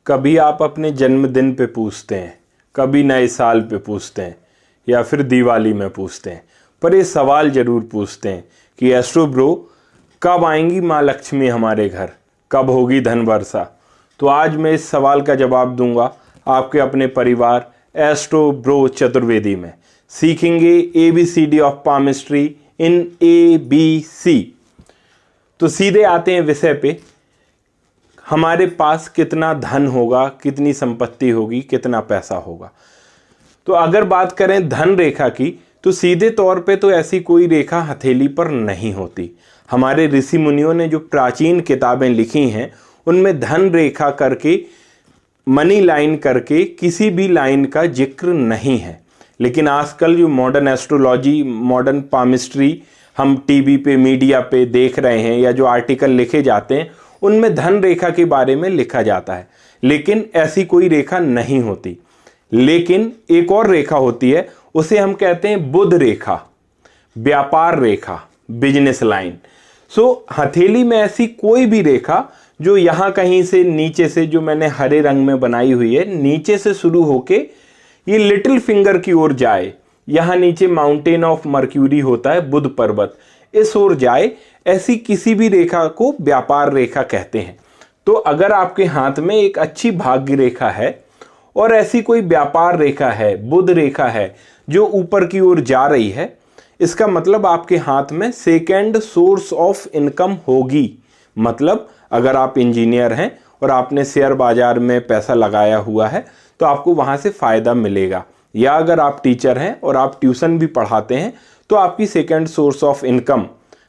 कभी आप अपने जन्मदिन पे पूछते हैं, कभी नए साल पे पूछते हैं या फिर दिवाली में पूछते हैं, पर ये सवाल ज़रूर पूछते हैं कि एस्ट्रो ब्रो कब आएंगी माँ लक्ष्मी हमारे घर, कब होगी धन वर्षा। तो आज मैं इस सवाल का जवाब दूंगा आपके अपने परिवार एस्ट्रो ब्रो चतुर्वेदी में। सीखेंगे ABCD of palmistry in ABC। तो सीधे आते हैं विषय पे। हमारे पास कितना धन होगा, कितनी संपत्ति होगी, कितना पैसा होगा। तो अगर बात करें धन रेखा की, तो सीधे तौर पे तो ऐसी कोई रेखा हथेली पर नहीं होती। हमारे ऋषि मुनियों ने जो प्राचीन किताबें लिखी हैं उनमें धन रेखा करके, मनी लाइन करके किसी भी लाइन का जिक्र नहीं है। लेकिन आजकल जो मॉडर्न एस्ट्रोलॉजी, मॉडर्न पामिस्ट्री हम टीवी पे, मीडिया पे देख रहे हैं या जो आर्टिकल लिखे जाते हैं उनमें धन रेखा के बारे में लिखा जाता है, लेकिन ऐसी कोई रेखा नहीं होती। लेकिन एक और रेखा होती है, उसे हम कहते हैं बुध रेखा, व्यापार रेखा, बिजनेस लाइन। सो हथेली में ऐसी कोई भी रेखा जो यहाँ कहीं से नीचे से, जो मैंने हरे रंग में बनाई हुई है, नीचे से शुरू होके ये लिटिल फिंगर की ओर जाए, यहाँ नीचे माउंटेन ऑफ मर्क्यूरी होता है, बुध पर्वत, इस ओर जाए, ऐसी किसी भी रेखा को व्यापार रेखा कहते हैं। तो अगर आपके हाथ में एक अच्छी भाग्य रेखा है और ऐसी कोई व्यापार रेखा है, बुध रेखा है जो ऊपर की ओर जा रही है, इसका मतलब आपके हाथ में सेकेंड सोर्स ऑफ इनकम होगी। मतलब अगर आप इंजीनियर हैं और आपने शेयर बाजार में पैसा लगाया हुआ है तो आपको वहां से फायदा मिलेगा, या अगर आप टीचर हैं और आप ट्यूशन भी पढ़ाते हैं तो आपकी सेकेंड सोर्स ऑफ इनकम,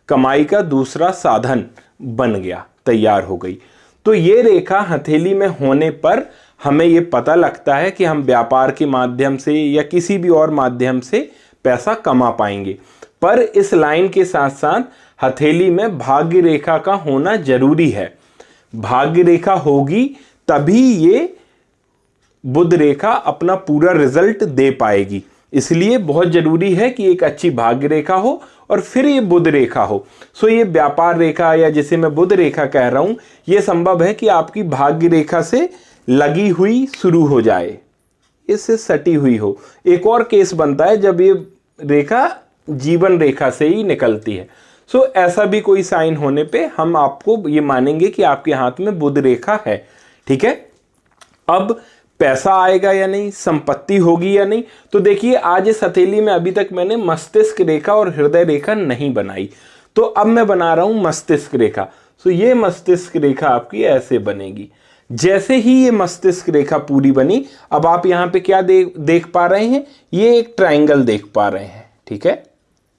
कमाई का दूसरा साधन बन गया, तैयार हो गई। तो ये रेखा हथेली में होने पर हमें ये पता लगता है कि हम व्यापार के माध्यम से या किसी भी और माध्यम से पैसा कमा पाएंगे। पर इस लाइन के साथ साथ हथेली में भाग्य रेखा का होना जरूरी है। भाग्य रेखा होगी तभी ये बुध रेखा अपना पूरा रिजल्ट दे पाएगी। इसलिए बहुत जरूरी है कि एक अच्छी भाग्य रेखा हो और फिर ये बुध रेखा हो। सो ये व्यापार रेखा या जिसे मैं बुध रेखा कह रहा हूं, ये संभव है कि आपकी भाग्य रेखा से लगी हुई शुरू हो जाए, इससे सटी हुई हो। एक और केस बनता है जब ये रेखा जीवन रेखा से ही निकलती है। सो ऐसा भी कोई साइन होने पे हम आपको ये मानेंगे कि आपके हाथ में बुध रेखा है। ठीक है, अब पैसा आएगा या नहीं, संपत्ति होगी या नहीं, तो देखिए आज इस हथेली में अभी तक मैंने मस्तिष्क रेखा और हृदय रेखा नहीं बनाई, तो अब मैं बना रहा हूं मस्तिष्क रेखा। तो ये मस्तिष्क रेखा आपकी ऐसे बनेगी। जैसे ही ये मस्तिष्क रेखा पूरी बनी, अब आप यहां पे क्या देख पा रहे हैं, ये एक ट्राइंगल देख पा रहे हैं। ठीक है,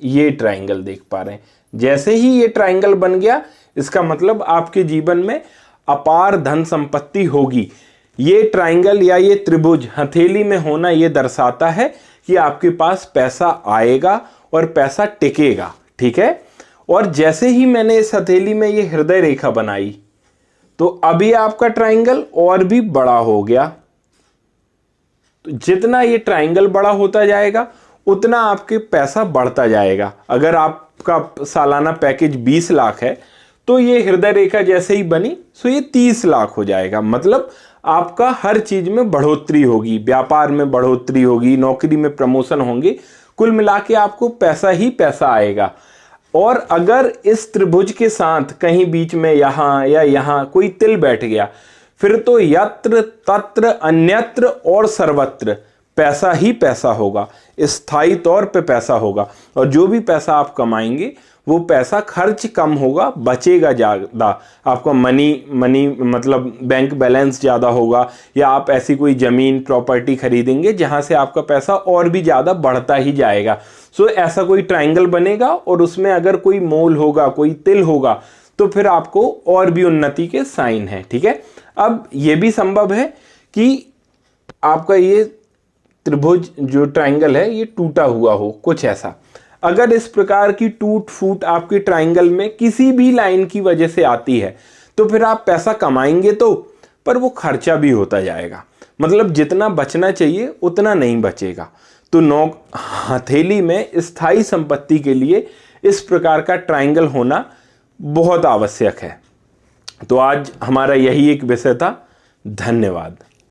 ये ट्राइंगल देख पा रहे हैं। जैसे ही ये ट्राइंगल बन गया, इसका मतलब आपके जीवन में अपार धन संपत्ति होगी। ये ट्राइंगल या ये त्रिभुज हथेली में होना ये दर्शाता है कि आपके पास पैसा आएगा और पैसा टिकेगा। ठीक है, और जैसे ही मैंने इस हथेली में ये हृदय रेखा बनाई, तो अभी आपका ट्राइंगल और भी बड़ा हो गया। तो जितना ये ट्राइंगल बड़ा होता जाएगा उतना आपके पैसा बढ़ता जाएगा। अगर आपका सालाना पैकेज 20 लाख है तो ये हृदय रेखा जैसे ही बनी सो ये 30 लाख हो जाएगा। मतलब आपका हर चीज में बढ़ोतरी होगी, व्यापार में बढ़ोतरी होगी, नौकरी में प्रमोशन होंगे, कुल मिला के आपको पैसा ही पैसा आएगा। और अगर इस त्रिभुज के साथ कहीं बीच में यहां या यहां कोई तिल बैठ गया, फिर तो यत्र तत्र अन्यत्र और सर्वत्र पैसा ही पैसा होगा, स्थायी तौर पे पैसा होगा। और जो भी पैसा आप कमाएंगे वो पैसा खर्च कम होगा, बचेगा ज़्यादा। आपका मनी मतलब बैंक बैलेंस ज़्यादा होगा, या आप ऐसी कोई ज़मीन प्रॉपर्टी खरीदेंगे जहां से आपका पैसा और भी ज़्यादा बढ़ता ही जाएगा। सो ऐसा कोई ट्राइंगल बनेगा और उसमें अगर कोई मोल होगा, कोई तिल होगा, तो फिर आपको और भी उन्नति के साइन है। ठीक है, अब ये भी संभव है कि आपका ये त्रिभुज जो ट्राइंगल है ये टूटा हुआ हो, कुछ ऐसा। अगर इस प्रकार की टूट फूट आपके ट्राइंगल में किसी भी लाइन की वजह से आती है, तो फिर आप पैसा कमाएंगे तो, पर वो खर्चा भी होता जाएगा। मतलब जितना बचना चाहिए उतना नहीं बचेगा। तो हथेली में स्थायी संपत्ति के लिए इस प्रकार का ट्राइंगल होना बहुत आवश्यक है। तो आज हमारा यही एक विषय था। धन्यवाद।